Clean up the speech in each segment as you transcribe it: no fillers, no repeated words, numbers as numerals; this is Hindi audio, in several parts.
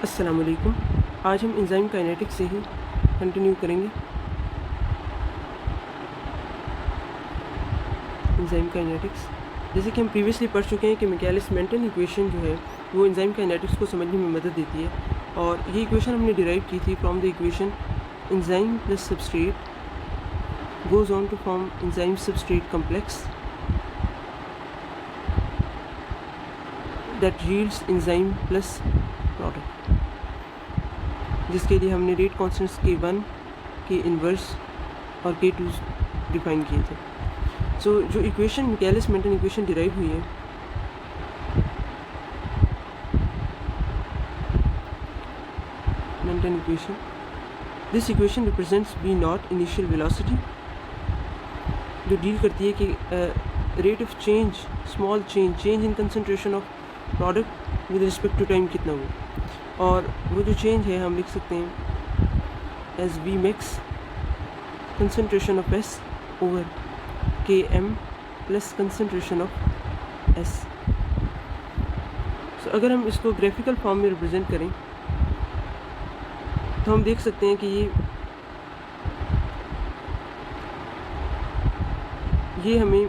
अस्सलाम वालेकुम। आज हम एंजाइम काइनेटिक्स से ही कंटिन्यू करेंगे। एंजाइम काइनेटिक्स जैसे कि हम प्रीवियसली पढ़ चुके हैं कि मिचाएलिस-मेंटन इक्वेशन जो है वो एंजाइम काइनेटिक्स को समझने में मदद देती है, और ये इक्वेशन हमने डिराइव की थी from the equation enzyme plus substrate goes on to form enzyme substrate complex that yields enzyme plus product, जिसके लिए हमने रेट कॉन्स्टेंट्स K1 के इन्वर्स और K2 डिफाइन किए थे। सो जो इक्वेशन मिचाएलिस-मेंटन इक्वेशन डिराइव हुई है, Menten equation, this equation represents V naught initial velocity, जो डील करती है कि rate of change, small change in concentration of product with respect to time कितना हुआ, और वो जो चेंज है हम लिख सकते हैं as V max concentration of S over Km plus concentration of S। So अगर हम इसको ग्राफिकल फॉर्म में रिप्रेजेंट करें तो हम देख सकते हैं कि ये हमें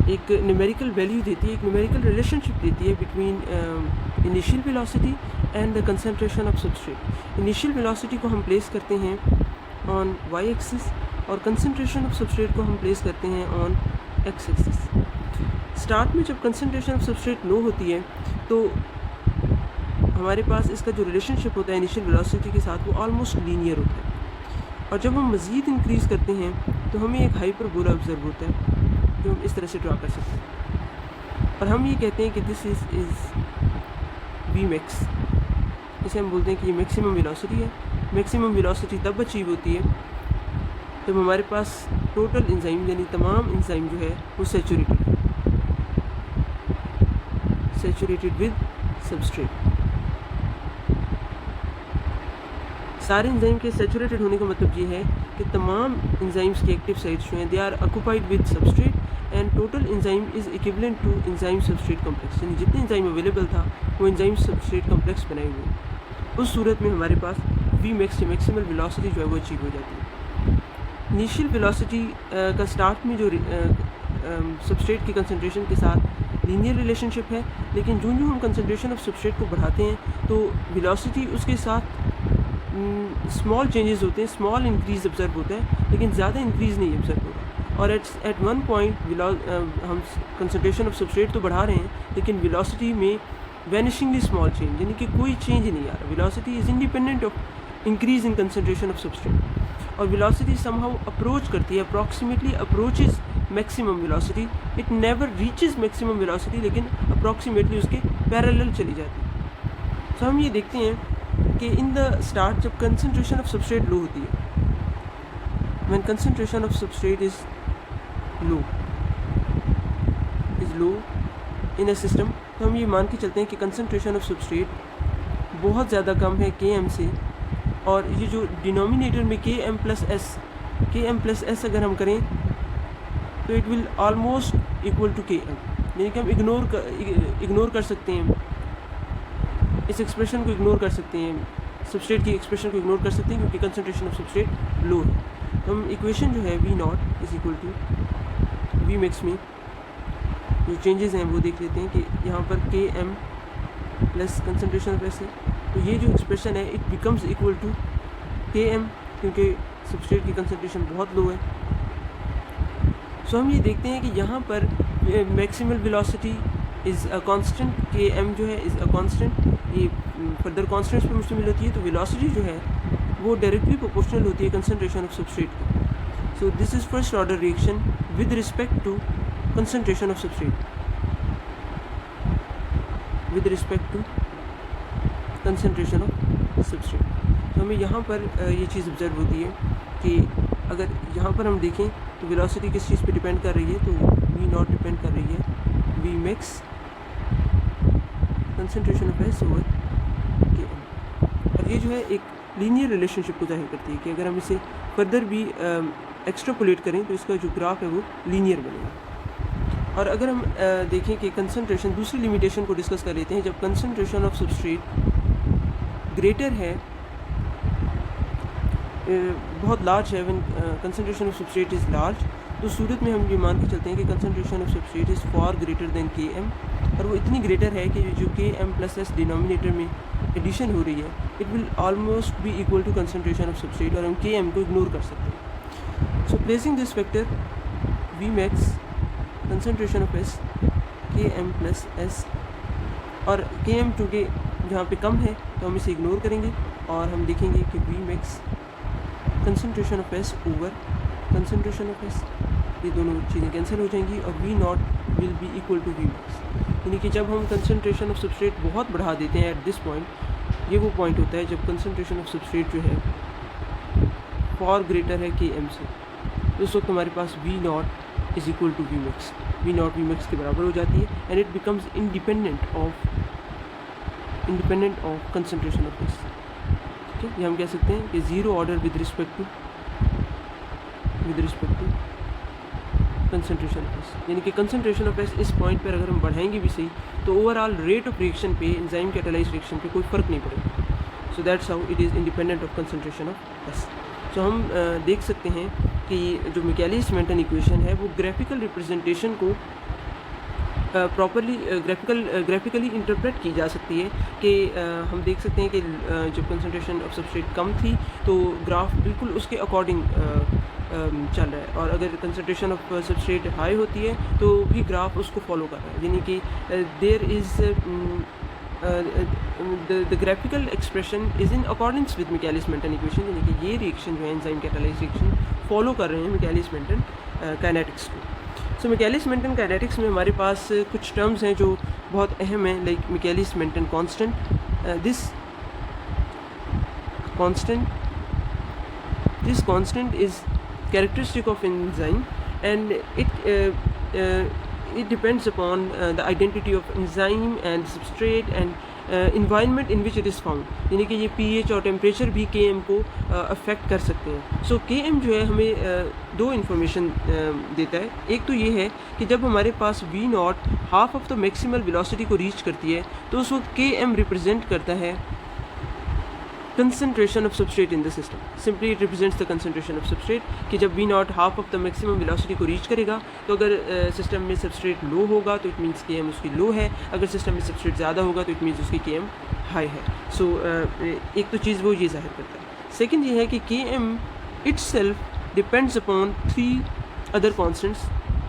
एक न्यूमेरिकल वैल्यू देती है, एक न्यूमेरिकल रिलेशनशिप देती है between initial velocity and the concentration of substrate. Initial velocity को हम प्लेस करते हैं ऑन y एक्सिस और कंसंट्रेशन ऑफ सबस्ट्रेट को हम प्लेस करते हैं ऑन x एक्सिस। स्टार्ट में जब कंसंट्रेशन ऑफ सबस्ट्रेट लो होती है तो हमारे पास इसका जो रिलेशनशिप होता है इनिशियल वेलोसिटी के साथ वो ऑलमोस्ट लीनियर होता है, और जब हम मज़ीद इंक्रीज़ करते हैं तो हमें एक हाइपरबोला ऑब्जर्व होता है जो हम इस तरह से ड्रा कर सकते हैं, और हम ये कहते हैं कि दिस इज़ V मैक्स। इसे हम बोलते हैं कि ये मैक्सिमम वेलोसिटी है। मैक्सिमम वेलोसिटी तब अचीव होती है जब हमारे पास टोटल एंजाइम यानी तमाम एंजाइम जो है वो सैचुरेटेड विद सबस्ट्रेट। सारे एंजाइम के सैचुरेटेड होने का मतलब ये है कि तमाम एंजाइम्स के एक्टिव साइट्स जो हैं they are occupied with substrate and total enzyme is equivalent to enzyme substrate complex, यानी जितने एंजाइम अवेलेबल था वो एंजाइम सबस्ट्रेट कॉम्प्लेक्स बनाए हुए हैं। उस सूरत में हमारे पास V मैक्स मैक्सिमल वेलोसिटी जो है वो अचीव हो जाती है। इनिशियल वेलोसिटी का स्टार्ट में जो सबस्ट्रेट की कंसंट्रेशन के साथ लीनियर रिलेशनशिप है, लेकिन जो हम कंसंट्रेशन ऑफ सबस्ट्रेट को बढ़ाते हैं तो वेलोसिटी उसके साथ स्मॉल चेंजेस होते हैं, स्मॉल इंक्रीज़ ऑब्जर्व होता है लेकिन ज़्यादा इंक्रीज़ नहीं ऑब्जर्व होता, और एट वन पॉइंट हम कंसंट्रेशन ऑफ सबस्ट्रेट तो बढ़ा रहे हैं लेकिन वेलोसिटी में वैनिशिंगली स्मॉल चेंज, यानी कि कोई चेंज ही नहीं आ रहा। Velocity is independent of increase in concentration of substrate, और वेलोसिटी समहाउ अप्रोच करती है, approximately approaches maximum velocity. It never reaches maximum velocity, लेकिन अप्रॉक्सीमेटली उसके पैरेलल चली जाती है। तो हम ये देखते हैं कि इन द स्टार्ट जब कंसंट्रेशन ऑफ सबस्ट्रेट लो होती है, when concentration of substrate is low in a system, तो हम ये मान के चलते हैं कि कंसंट्रेशन ऑफ सबस्ट्रेट बहुत ज़्यादा कम है Km से, और ये जो डिनोमिनेटर में Km प्लस S अगर हम करें तो it will almost equal to Km, यानी कि हम इग्नोर कर सकते हैं इस एक्सप्रेशन को, इग्नोर कर सकते हैं सबस्ट्रेट की एक्सप्रेशन को इग्नोर कर सकते हैं क्योंकि कंसंट्रेशन ऑफ सबस्ट्रेट लो है। तो हम इक्वेशन जो है V naught is equal to V max में जो चेंजेस हैं वो देख लेते हैं कि यहाँ पर Km plus concentration of S है, तो ये जो एक्सप्रेशन है it becomes equal to Km क्योंकि सबस्ट्रेट की कंसंट्रेशन बहुत लो है। सो हम ये देखते हैं कि यहाँ पर maximal velocity is a constant, Km जो है इज़ अ कांस्टेंट, ये फर्दर कांस्टेंट्स पर मुश्तमिल होती है, तो वेलोसिटी जो है वो डायरेक्टली प्रोपोर्शनल होती है कंसंट्रेशन ऑफ सबस्ट्रेट की। So this is first order reaction with respect to concentration of substrate, with respect to concentration of substrate. तो हमें यहाँ पर ये चीज़ ऑब्जर्व होती है कि अगर यहाँ पर हम देखें तो वेलोसिटी किस चीज़ पे डिपेंड कर रही है, तो V नॉट डिपेंड कर रही है V max concentration of S over Km, और ये जो है एक लीनियर रिलेशनशिप को जाहिर करती है कि अगर हम इसे फर्दर भी एक्स्ट्रापोलेट करें तो इसका जो ग्राफ है वो लीनियर बनेगा। और अगर हम देखें कि कंसंट्रेशन, दूसरी लिमिटेशन को डिस्कस कर लेते हैं, जब कंसंट्रेशन ऑफ सबस्ट्रेट ग्रेटर है, बहुत लार्ज है, when concentration of substrate is large, तो सूरत में हम ये मान के चलते हैं कि concentration of substrate is for greater than Km, और वो इतनी ग्रेटर है कि जो Km+S डिनोमिनेटर में एडिशन हो रही है, it will almost be equal to concentration of substrate, और हम Km को इग्नोर कर सकते हैं। So placing this factor Vmax concentration of S Km+S, और Km चूँकि जहाँ पे कम है तो हम इसे इग्नोर करेंगे, और हम देखेंगे कि Vmax concentration of S over concentration of S, ये दोनों चीज़ें कैंसिल हो जाएंगी, और V0 will be equal to Vmax। यानी कि जब हम कंसंट्रेशन ऑफ सबस्ट्रेट बहुत बढ़ा देते हैं एट दिस पॉइंट, ये वो पॉइंट होता है जब कंसंट्रेशन ऑफ सबस्ट्रेट जो है फॉर ग्रेटर है Km से, तो उस वक्त हमारे पास V0 is equal to Vmax, V0 Vmax के बराबर हो जाती है, and it becomes independent of concentration of S। ठीक है, ये हम कह सकते हैं कि zero order with respect to concentration of S, यानी कि कंसंट्रेशन ऑफ S इस पॉइंट पर अगर हम बढ़ाएंगे भी सही, तो ओवरऑल रेट ऑफ रिएक्शन पे, एंजाइम कैटालाइज रिएक्शन पे कोई फ़र्क नहीं पड़ेगा। So that's how it is independent of concentration of S। तो हम देख सकते हैं कि जो मिकेलिस-मेंटन इक्वेशन है वो ग्राफिकल रिप्रेजेंटेशन को प्रॉपरली ग्राफिकली इंटरप्रेट की जा सकती है कि हम देख सकते हैं कि जब कंसंट्रेशन ऑफ सबस्ट्रेट कम थी तो ग्राफ बिल्कुल उसके अकॉर्डिंग चल रहा है, और अगर कंसंट्रेशन ऑफ सबस्ट्रेट हाई होती है तो भी ग्राफ उसको फॉलो कर रहा है, यानी कि there is the graphical expression is in accordance with Michaelis Menten equation, यानी कि ये रिएक्शन जो है एंजाइम कैटालाइज रिएक्शन फॉलो कर रहे हैं मिकेलिस-मेंटन काइनेटिक्स को। सो मिकेलिस-मेंटन काइनेटिक्स में हमारे पास कुछ टर्म्स हैं जो बहुत अहम हैं, like Michaelis-Menten constant, this constant is characteristic of enzyme, and it depends upon the identity of enzyme and substrate and environment in which it is found, यानी कि ये pH और टेम्परेचर भी Km को अफेक्ट कर सकते हैं। सो Km जो है हमें दो इन्फॉर्मेशन देता है। एक तो ये है कि जब हमारे पास V0 half of the maximal velocity को रीच करती है तो उस वक्त Km रिप्रेजेंट करता है concentration of substrate in the system, simply it represents the concentration of substrate, कि जब V0 half of the maximum velocity को रीच करेगा तो अगर सिस्टम में सबस्ट्रेट लो होगा तो इट मीन्स Km उसकी लो है, अगर सिस्टम में सबस्ट्रेट ज़्यादा होगा तो इट मीन्स उसकी Km हाई है। सो एक तो चीज़ वो ये जाहिर करता है। सेकंड ये है कि Km itself depends upon 3 other constants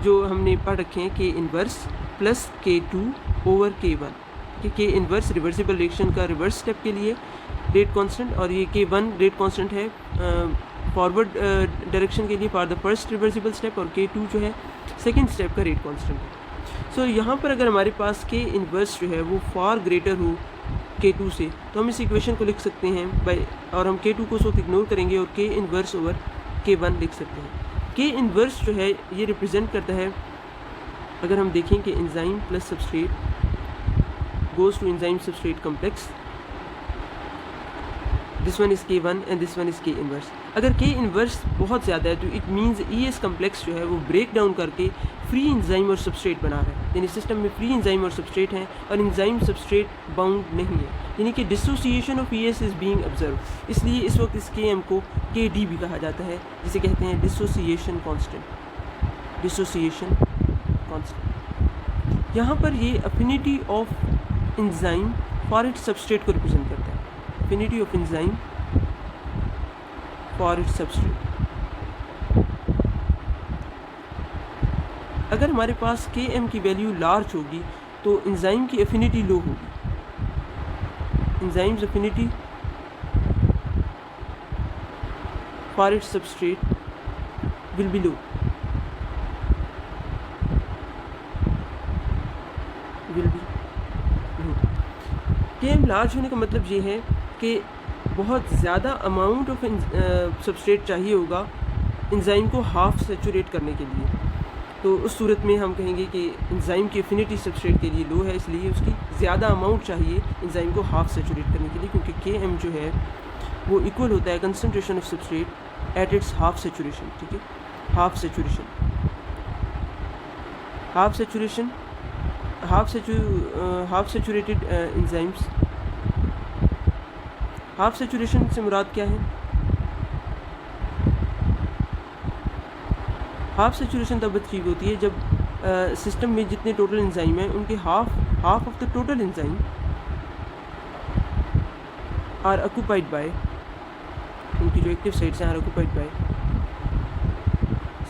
जो हमने पढ़ रखे हैं, K inverse plus K2 over K1, कि K इनवर्स रिवर्सिबल रिएक्शन का रिवर्स स्टेप के लिए रेट कांस्टेंट, और ये K1 रेट कांस्टेंट है फॉरवर्ड डायरेक्शन के लिए for the first reversible step, और K2 जो है सेकंड स्टेप का रेट कांस्टेंट है। सो यहाँ पर अगर हमारे पास K इनवर्स जो है वो फार ग्रेटर हो K2 से, तो हम इस इक्वेशन को लिख सकते हैं बाय, और हम K2 को उस वक्त इग्नोर करेंगे और K इनवर्स ओवर K1 लिख सकते हैं। K इनवर्स जो है ये रिप्रेजेंट करता है, अगर हम देखें कि enzyme plus substrate goes to enzyme substrate complex, this one is K1 and this one is K inverse. अगर K इनवर्स बहुत ज़्यादा है तो इट मीन्स ES कम्प्लेक्स जो है वो ब्रेक डाउन करके फ्री एंजाइम और सबस्ट्रेट बना रहा है, यानी सिस्टम में फ्री एंजाइम और सबस्ट्रेट हैं और एंजाइम सबस्ट्रेट बाउंड नहीं है, यानी कि dissociation of ES is being observe. इसलिए इस वक्त इस Km को KD भी कहा जाता है, जिसे कहते हैं डिसोसिएशन कांस्टेंट। डिसोसिएशन कांस्टेंट यहाँ पर ये affinity of enzyme for its substrate को रिप्रेजेंट करता है, affinity of enzyme for its substrate। अगर हमारे पास Km की वैल्यू लार्ज होगी तो एंजाइम की एफिनिटी लो होगी, enzymes affinity for its substrate will be low, Km large होने का मतलब ये है कि बहुत ज़्यादा अमाउंट ऑफ सबस्ट्रेट चाहिए होगा एंजाइम को हाफ सेचुरेट करने के लिए, तो उस सूरत में हम कहेंगे कि एंजाइम की एफिनिटी सबस्ट्रेट के लिए लो है, इसलिए उसकी ज़्यादा अमाउंट चाहिए एंजाइम को हाफ सेचुरेट करने के लिए, क्योंकि Km जो है वो इक्वल होता है concentration of substrate at its half saturation. ठीक है, half saturated enzymes half saturation से मुराद क्या है? हाफ सेचुरेशन तब अचीव होती है जब सिस्टम में जितने टोटल एंजाइम हैं उनके half of the total enzyme are occupied by, उनकी जो एक्टिव साइट्स हैं आर ऑक्यूपाइड बाय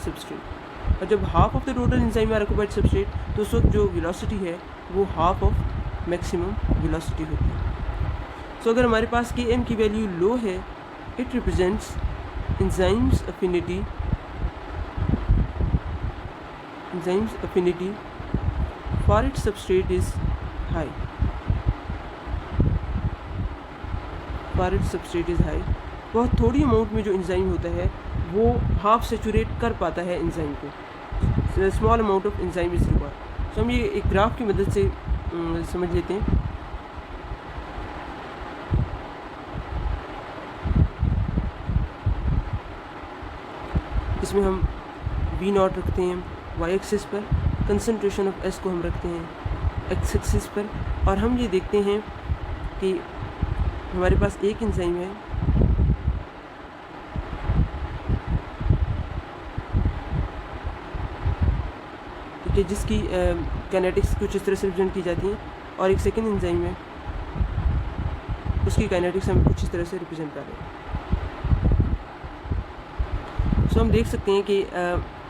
सबस्ट्रेट। और जब half of the total enzyme are occupied substrate, तो उस वक्त जो वेलोसिटी है वो हाफ ऑफ मैक्सिमम वेलोसिटी होती है। सो अगर हमारे पास Km की वैल्यू लो है, it represents enzymes affinity for its substrate is high. बहुत थोड़ी अमाउंट में जो एंजाइम होता है वो हाफ सेचुरेट कर पाता है एंजाइम को, small amount of enzyme is required. So हम ये एक ग्राफ की मदद से समझ लेते हैं। इसमें हम V0 रखते हैं y एक्सिस पर, कंसंट्रेशन ऑफ S को हम रखते हैं x एक्सिस पर, और हम ये देखते हैं कि हमारे पास एक एंजाइम है ठीक है, जिसकी काइनेटिक्स कुछ इस तरह से रिप्रेजेंट की जाती हैं, और एक सेकेंड एंजाइम है उसकी काइनेटिक्स हम कुछ इस तरह से रिप्रेजेंट कर रहे हैं। सो हम देख सकते हैं कि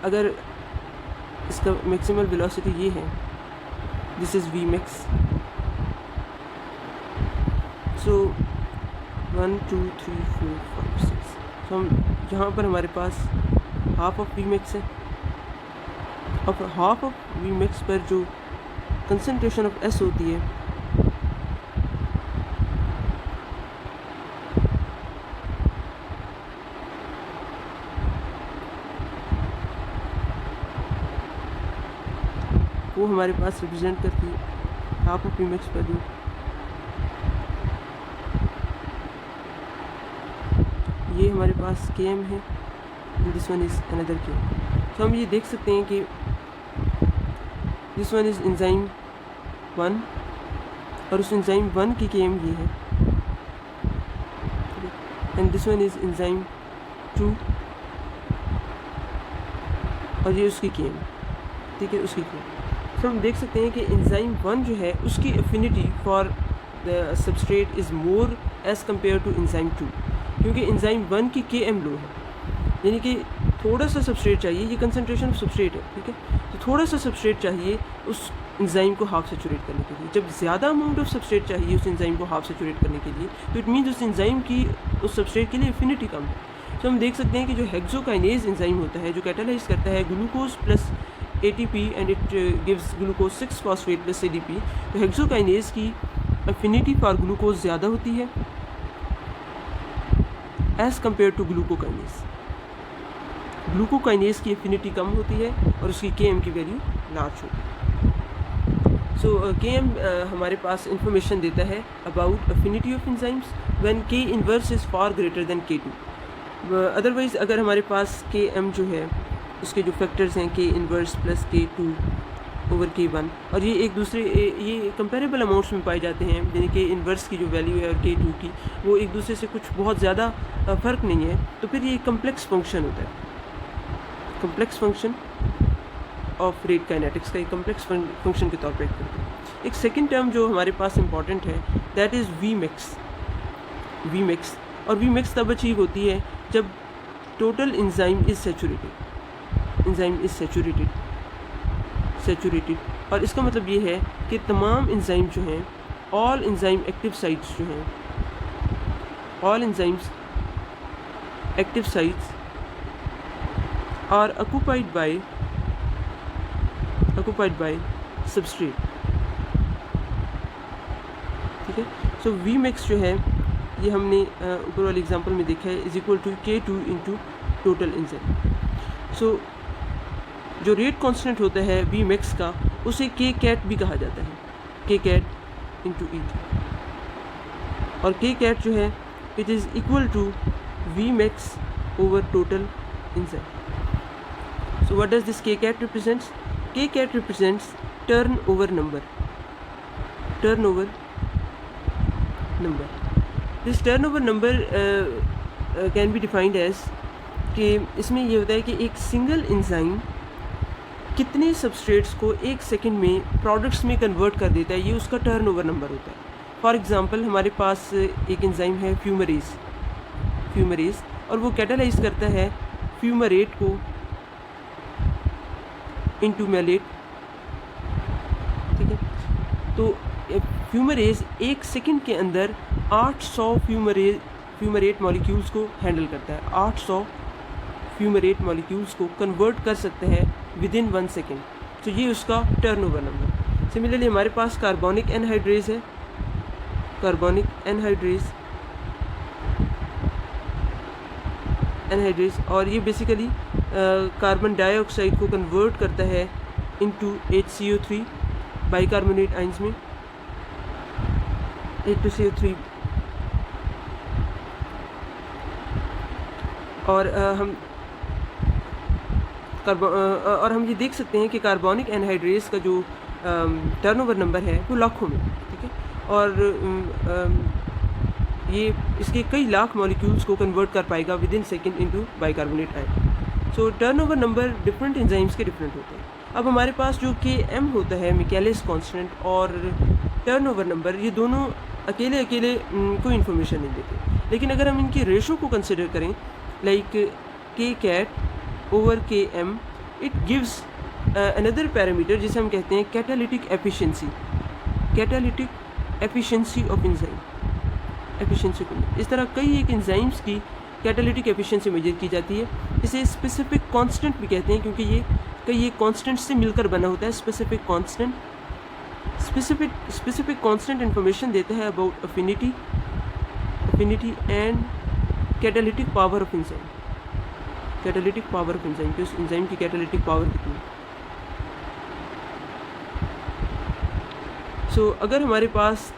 अगर इसका मैक्सिमल वेलोसिटी ये है, this is V max. So 1 2 3 4 5 6, तो हम यहाँ पर हमारे पास हाफ ऑफ वी मैक्स है। अब हाफ ऑफ वी मैक्स पर जो कंसंट्रेशन ऑफ एस होती है वो हमारे पास रिप्रेजेंट करती है हाफ ऑफ पीमेक्स पर जो ये हमारे पास Km है, this one is another Km। तो हम ये देख सकते हैं कि दिस वन इज़ एंजाइम 1 और उस एंजाइम 1 की Km ये है, and this one is enzyme 2 और ये उसकी Km, ठीक है, उसकी Km। तो हम देख सकते हैं कि एंजाइम 1 जो है उसकी affinity for the substrate is more as compare to enzyme 2, क्योंकि एंजाइम 1 की Km लो है, यानी कि थोड़ा सा सबस्ट्रेट चाहिए, ये कंसंट्रेशन ऑफ सबस्ट्रेट है, ठीक है, तो थोड़ा सा सबस्ट्रेट चाहिए उस एंजाइम को हाफ सेचुरेट करने के लिए। जब ज़्यादा अमाउंट ऑफ सबस्ट्रेट चाहिए उस एंजाइम को हाफ सेचुरेट करने के लिए, तो इट मीन्स उस एंजाइम की उस सबस्ट्रेट के लिए एफिनिटी कम है। तो हम देख सकते हैं कि जो हेक्सोकाइनेज एंजाइम होता है, जो कैटालाइज करता है glucose plus ATP and it gives glucose 6-फॉस्फेट प्लस ADP, तो हेक्सोकाइनेज की एफिनिटी फॉर ग्लूकोज ज़्यादा होती है as compare to glucokinase. Glucokinase की एफिनिटी कम होती है और उसकी Km की वैल्यू लार्ज होती है। सो Km हमारे पास इंफॉर्मेशन देता है about affinity of enzymes when K inverse is far greater than K2। Otherwise अगर हमारे पास Km जो है उसके जो फैक्टर्स हैं K inverse plus K2 over K1, और ये एक दूसरे ये कंपेरेबल अमाउंट्स में पाए जाते हैं, यानी K इनवर्स की जो वैल्यू है और K2 की वो एक दूसरे से कुछ बहुत ज़्यादा फ़र्क नहीं है, तो फिर ये कम्प्लेक्स फंक्शन होता है, complex function of rate kinetics का एक कम्प्लेक्स फंक्शन के तौर पर करते हैं। एक सेकेंड टर्म जो हमारे पास इंपॉर्टेंट है दैट इज़ वी मैक्स। और वी मैक्स तब अचीव होती है जब टोटल एंजाइम इज़ सैचुरेटेड, और इसका मतलब ये है कि तमाम एंजाइम जो हैं, ऑल एंजाइम एक्टिव साइट्स जो हैं, all enzymes active sites are occupied by substrate, ठीक है। सो वी मैक्स जो है ये हमने ऊपर वाले एग्जांपल में देखा है is equal to K2 into total enzyme. So जो रेट कांस्टेंट होता है वी मैक्स का उसे K कैट भी कहा जाता है, K कैट इंटू ET, और K कैट जो है it is equal to V max over total enzyme. So what does this K cat represents? K cat represents turn over number, this turnover number can be defined as कि इसमें ये होता है कि एक सिंगल एंजाइम कितने सबस्ट्रेट्स को एक सेकंड में प्रोडक्ट्स में कन्वर्ट कर देता है, ये उसका टर्नओवर नंबर होता है। फॉर एग्जांपल हमारे पास एक एंजाइम है फ्यूमरेज और वो कैटालाइज करता है फ्यूमरेट को इनटू मैलेट, ठीक है। तो फ्यूमरेज एक सेकंड के अंदर 800 फ्यूमरेट मॉलिक्यूल्स को हैंडल करता है, 800 फ्यूमरेट मॉलिक्यूल्स को कन्वर्ट कर सकते हैं विद इन 1 सेकेंड। तो ये उसका टर्नओवर नंबर। सिमिलरली हमारे पास कार्बोनिक एनहाइड्रेज है, कार्बोनिक एनहाइड्रेज और ये बेसिकली कार्बन डाइऑक्साइड को कन्वर्ट करता है इनटू HCO3 बाइकार्बोनेट आइंस में, H2CO3। और हम ये देख सकते हैं कि कार्बोनिक एनहाइड्रेज का जो टर्नओवर नंबर है वो लाखों में, ठीक है। और ये इसके कई लाख मॉलिक्यूल्स को कन्वर्ट कर पाएगा with in second into bicarbonate ion. So turnover number different enzymes के डिफरेंट होते हैं। अब हमारे पास जो Km होता है, मिकेलिस कांस्टेंट, और टर्नओवर नंबर, ये दोनों अकेले कोई इन्फॉर्मेशन नहीं देते। लेकिन अगर हम इनकी रेशो को कंसिडर करें, like Kcat over Km, it gives another parameter जिसे हम कहते हैं catalytic efficiency of enzyme, efficiency को। इस तरह कई एक एंजाइम्स की कैटालिटिक एफिशिएंसी मेजर की जाती है। इसे स्पेसिफिक कांस्टेंट भी कहते हैं क्योंकि ये कई एक कांस्टेंट से मिलकर बना होता है। स्पेसिफिक कांस्टेंट इन्फॉर्मेशन देता है about affinity and catalytic power of enzyme, कि उस एंजाइम की कैटालिटिक पावर कितनी। सो अगर हमारे पास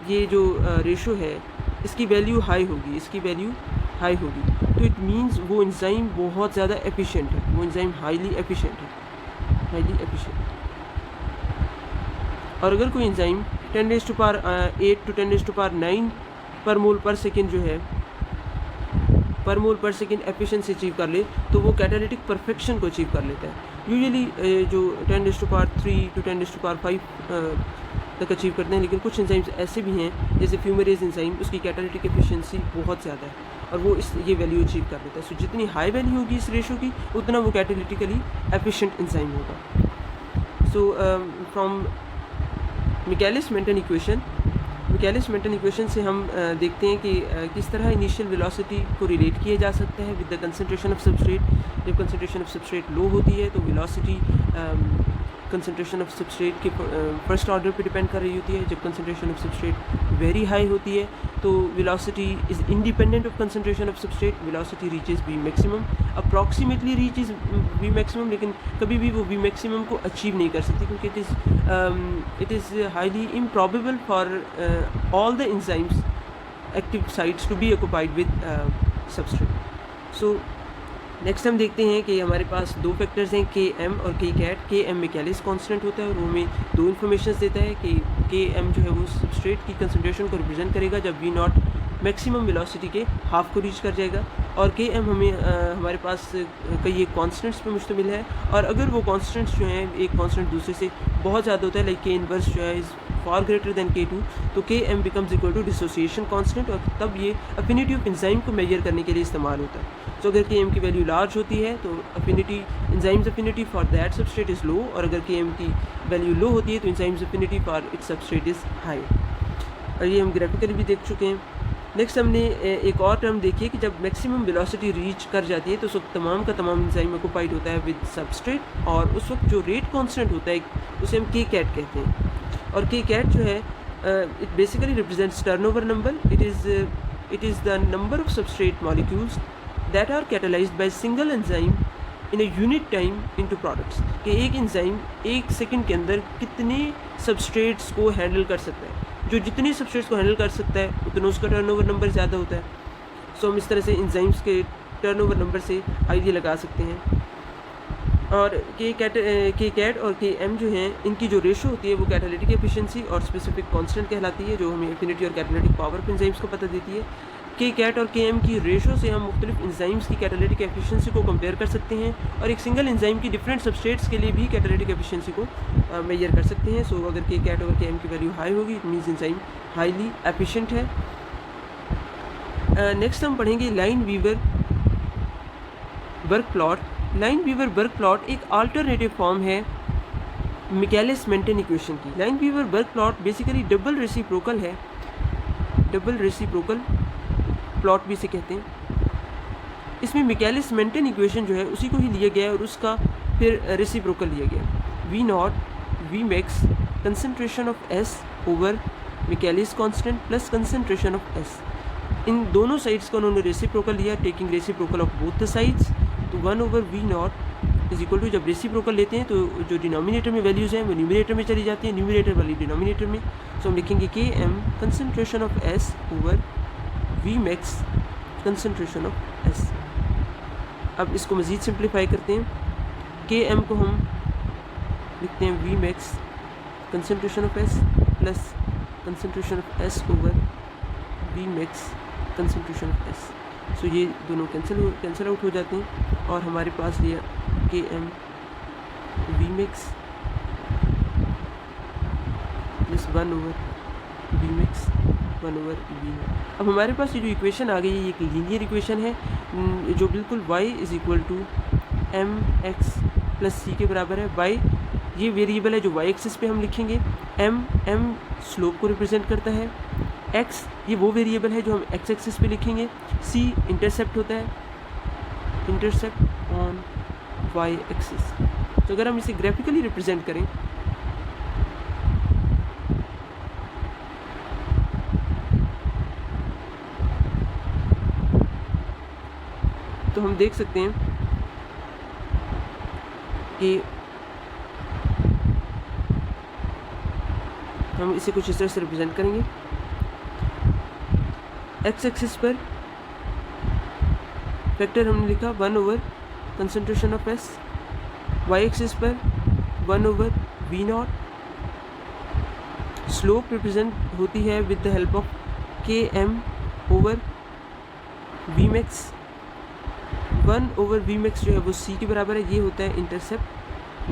ये जो रेशो है इसकी वैल्यू हाई होगी, तो इट मीन्स वो एंजाइम बहुत ज़्यादा एफिशिएंट है, वो एंजाइम हाईली एफिशिएंट है। और अगर कोई एंजाइम 10⁸ to 10⁹ पर मोल पर सेकेंड जो है, पर मोल पर सेकेंड एफिशिएंसी अचीव कर ले, तो वो कैटालिटिक परफेक्शन को अचीव कर लेता है। यूजुअली जो 10⁻³ to 10⁵ तक अचीव करते हैं। लेकिन कुछ एंजाइम्स ऐसे भी हैं जैसे फ्यूमरेज एंजाइम, उसकी कैटालिटिक एफिशिएंसी बहुत ज़्यादा है और वो ये वैल्यू अचीव कर लेता है। सो जितनी हाई वैल्यू होगी इस रेशो की, उतना वो कैटालिटिकली एफिशिएंट एंजाइम होगा। So from Michaelis Menten equation से हम देखते हैं कि किस तरह इनिशियल वेलोसिटी को रिलेट किया जा सकता है with the concentration of substrate. जब कंसंट्रेशन ऑफ सबस्ट्रेट लो होती है तो वेलोसिटी कंसंट्रेशन ऑफ सबस्ट्रेट के फर्स्ट ऑर्डर पे डिपेंड कर रही होती है। जब concentration of substrate very high होती है तो velocity is independent of concentration of substrate, velocity reaches we maximum, approximately reaches we maximum, लेकिन कभी भी वो वी मैक्सिमम को अचीव नहीं कर सकती क्योंकि it is highly improbable for all the enzymes active sites to be occupied with substrate. So next हम देखते हैं कि हमारे पास दो फैक्टर्स हैं Km और Kcat। Km मिकेलिस कांस्टेंट होता है और वो हमें दो इन्फॉर्मेशन देता है कि Km जो है वो सबस्ट्रेट की कंसंट्रेशन को रिप्रेजेंट करेगा जब V0 मैक्सिमम वेलोसिटी के हाफ को रीच कर जाएगा, और Km हमें हमारे पास कई एक कॉन्स्टेंट्स पे मुश्तमिल है। और अगर वो कॉन्स्टेंट्स जो हैं एक कॉन्स्टेंट दूसरे से बहुत ज़्यादा होता है, लाइक K इनवर्स जो है is far greater than K2, तो Km becomes equal to dissociation constant, और तब ये अफिनिटी ऑफ एंजाइम को मेजर करने के लिए इस्तेमाल होता है। तो अगर Km की वैल्यू लार्ज होती है तो enzymes affinity for that substrate is low, और अगर Km की वैल्यू लो होती है तो enzymes affinity for its substrate is high. और ये हम ग्राफिकली भी देख चुके हैं। नेक्स्ट हमने एक और टर्म देखी है कि जब मैक्सिमम वेलोसिटी रीच कर जाती है तो उस वक्त तमाम का तमाम एंजाइम ऑक्युपाइड होता है विद सबस्ट्रेट, और उस वक्त जो रेट कांस्टेंट होता है उसे हम Kcat कहते हैं। और Kcat जो है it basically represents turnover number. It is the number of substrate molecules that are catalysed by single enzyme in a unit time into products, कि एक एंजाइम एक सेकंड के अंदर कितने सबस्ट्रेट्स को हैंडल कर सकता है। जो जितनी सबस्ट्रेट्स को हैंडल कर सकता है उतना उसका टर्नओवर नंबर ज़्यादा होता है। सो हम इस तरह से एंजाइम्स के टर्नओवर नंबर से आइडिया लगा सकते हैं। और के कैट और के एम जो हैं इनकी जो रेशो होती है वो कैटालिटिक एफिशिएंसी और स्पेसिफिक कांस्टेंट कहलाती है, जो हमें एफिनिटी और कैटालिटिक पावर ऑफ एंजाइम्स को पता देती है। के कैट और के एम की रेशो से हम मुख्तलिफ एंजाइम्स की कैटालिटिक एफिशिएंसी को कंपेयर कर सकते हैं और एक सिंगल एंजाइम की डिफरेंट सबस्ट्रेट्स के लिए भी कैटालिटिक एफिशिएंसी को मेजर कर सकते हैं। सो अगर के कैट और के एम की वैल्यू हाई होगी it means enzyme highly efficient है। नेक्स्ट हम पढ़ेंगे Lineweaver Burk plot. Lineweaver Burk plot एक अल्टरनेटिव फॉर्म है मिकेलिस मेंटन इक्वेशन की। Lineweaver Burk plot basically double reciprocal है, डबल रेसिप्रोकल प्लॉट भी इसे कहते हैं। इसमें मिकेलिस मेंटन इक्वेशन जो है उसी को ही लिया गया है और उसका फिर रेसिप्रोकल लिया गया। V naught V max concentration of S over Michaelis constant plus concentration of S, इन दोनों साइड्स का उन्होंने रेसिप्रोकल लिया, taking reciprocal of both the sides. तो 1 over V naught is equal to, जब रेसिप्रोकल लेते हैं तो जो डिनोमिनेटर में वैल्यूज़ हैं वो न्यूमरेटर में चली जाती है, न्यूमरेटर वाली डिनोमिनेटर में। सो हम लिखेंगे K M concentration of S over V max concentration of S. अब इसको मज़ीद सिंप्लीफाई करते हैं, के एम को हम लिखते हैं V max concentration of S plus concentration of S over V max concentration of S. So ये दोनों कैंसिल आउट हो जाते हैं और हमारे पास ये K M V max plus 1 over V max 1 over V naught. अब हमारे पास ये जो इक्वेशन आ गई है ये एक लीनियर इक्वेशन है जो बिल्कुल y is equal to m x plus c के बराबर है। y ये वेरिएबल है जो y एक्सिस पे हम लिखेंगे, m स्लोप को रिप्रेजेंट करता है, x ये वो वेरिएबल है जो हम x एक्सिस पे लिखेंगे, c इंटरसेप्ट होता है, इंटरसेप्ट ऑन y एक्सिस। तो अगर हम इसे ग्राफिकली रिप्रेजेंट करें तो हम देख सकते हैं कि हम इसे कुछ इस तरह से रिप्रेजेंट करेंगे। एक्स एक्सिस पर फैक्टर हमने लिखा 1 over concentration of S, Y axis पर 1 over V naught. Slope represent होती है with the help of K M over V max. 1 over V max जो है वो सी के बराबर है, ये होता है इंटरसेप्ट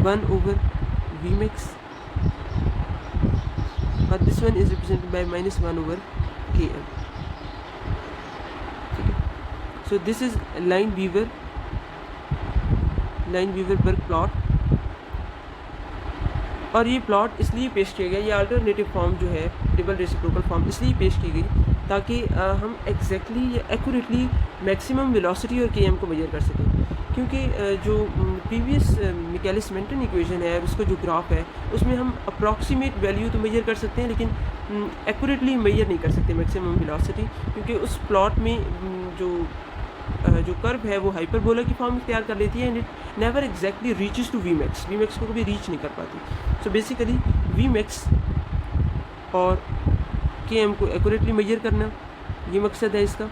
1 ओवर वी मैक्स और this one is represented by -1 over K M. ठीक है, so this is Lineweaver Burk plot. और ये प्लॉट इसलिए पेश किया गया, ये अल्टरनेटिव फॉर्म जो है डबल रेसिप्रोकल फॉर्म इसलिए पेश की गई ताकि हम एग्जैक्टली या एक्यूरेटली मैक्सिमम वेलोसिटी और के को मेजर कर सकें। क्योंकि जो प्रीवियस मिकेलिस मेंटन इक्वेशन है उसका जो ग्राफ है उसमें हम अप्रॉक्सीमेट वैल्यू तो मेजर कर सकते हैं लेकिन एक्यूरेटली मेजर नहीं कर सकते मैक्सिमम वेलोसिटी, क्योंकि उस प्लॉट में जो कर्व है वो हाइपरबोला की फॉर्म तैयार कर लेती है and it never exactly reaches to V max को कभी रीच नहीं कर पाती। सो बेसिकली वी मैक्स और के एम को एक्यूरेटली मेजर करना ये मकसद है इसका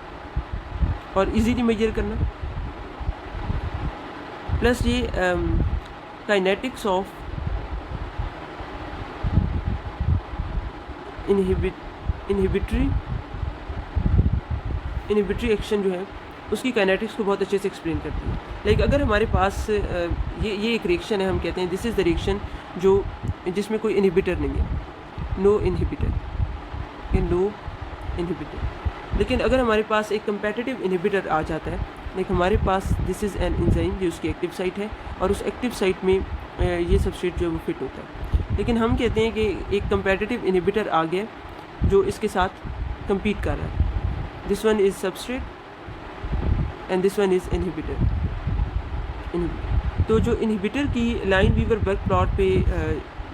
और इजीली मेजर करना, प्लस ये काइनेटिक्स ऑफ इनहिबिटरी एक्शन जो है उसकी काइनेटिक्स को बहुत अच्छे से एक्सप्लेन करती है। लाइक अगर हमारे पास ये एक रिएक्शन है, हम कहते हैं दिस इज़ द रिएक्शन जिसमें कोई इनहिबिटर नहीं है, नो इनहिबिटर। लेकिन अगर हमारे पास एक कंपेटिटिव इनहिबिटर आ जाता है, लाइक हमारे पास दिस इज़ एन एंजाइम जो उसकी एक्टिव साइट है और उस एक्टिव साइट में ये सबस्ट्रेट जो है वो फिट होता है, लेकिन हम कहते हैं कि एक कंपेटिटिव इनहिबिटर आ गया जो इसके साथ compete कर रहा है, this one is substrate and this one is inhibitor. तो जो इनहिबिटर की लाइन वीवर बर्क प्लॉट पे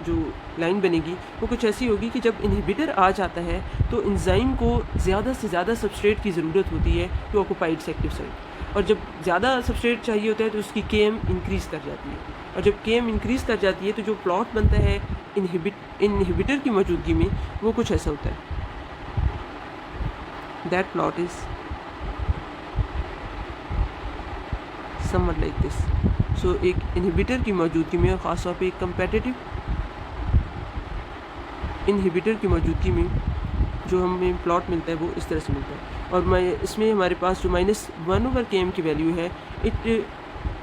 जो लाइन बनेगी वो कुछ ऐसी होगी कि जब इनहिबिटर आ जाता है तो एंजाइम को ज़्यादा से ज़्यादा सबस्ट्रेट की ज़रूरत होती है टू ऑक्यूपाइड एक्टिव साइट, और जब ज़्यादा सबस्ट्रेट चाहिए होता है तो उसकी केएम इंक्रीज़ कर जाती है, और जब केएम इंक्रीज़ कर जाती है तो जो प्लॉट बनता है इनहिबिटर की मौजूदगी में वो कुछ ऐसा होता है। That plot is somewhat like this। सो एक इनहिबिटर की मौजूदगी में, और ख़ास तौर पे एक कंपेटिटिव इनहिबिटर की मौजूदगी में जो हमें प्लॉट मिलता है वो इस तरह से मिलता है। और मैं इसमें हमारे पास जो -1/km की वैल्यू है, it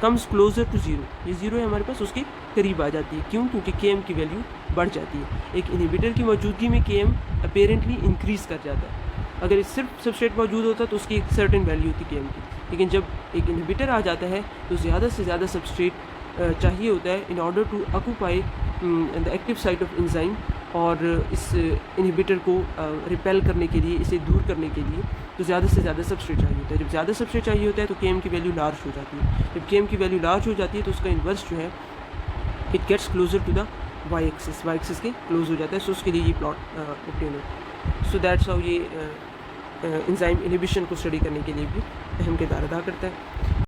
comes closer to zero, ये ज़ीरो है हमारे पास, उसके करीब आ जाती है। क्यों? क्योंकि km की वैल्यू बढ़ जाती है। एक इनहिबिटर की मौजूदगी में km अपेरेंटली इंक्रीज़ कर जाता है। अगर सिर्फ सबस्ट्रेट मौजूद होता तो उसकी एक सर्टेन वैल्यू होती km की, लेकिन जब एक इनहिबिटर आ जाता है तो ज़्यादा से ज़्यादा सबस्ट्रेट चाहिए होता है in order to occupy the active site of enzyme, और इस इनहिबिटर को रिपेल करने के लिए, इसे दूर करने के लिए तो ज़्यादा से ज़्यादा सबस्ट्रेट चाहिए होता है। जब ज़्यादा सबस्ट्रेट चाहिए होता है तो km की वैल्यू लार्ज हो जाती है। जब km की वैल्यू लार्ज हो जाती है तो उसका इन्वर्स जो है, it gets closer to the Y axis के क्लोज हो जाता है। सो उसके लिए ये प्लॉट ऑब्टेन होता है। सो दैट्स हाउ ये एंजाइम इनहिबिशन को स्टडी करने के लिए भी अहम किरदार अदा करता है।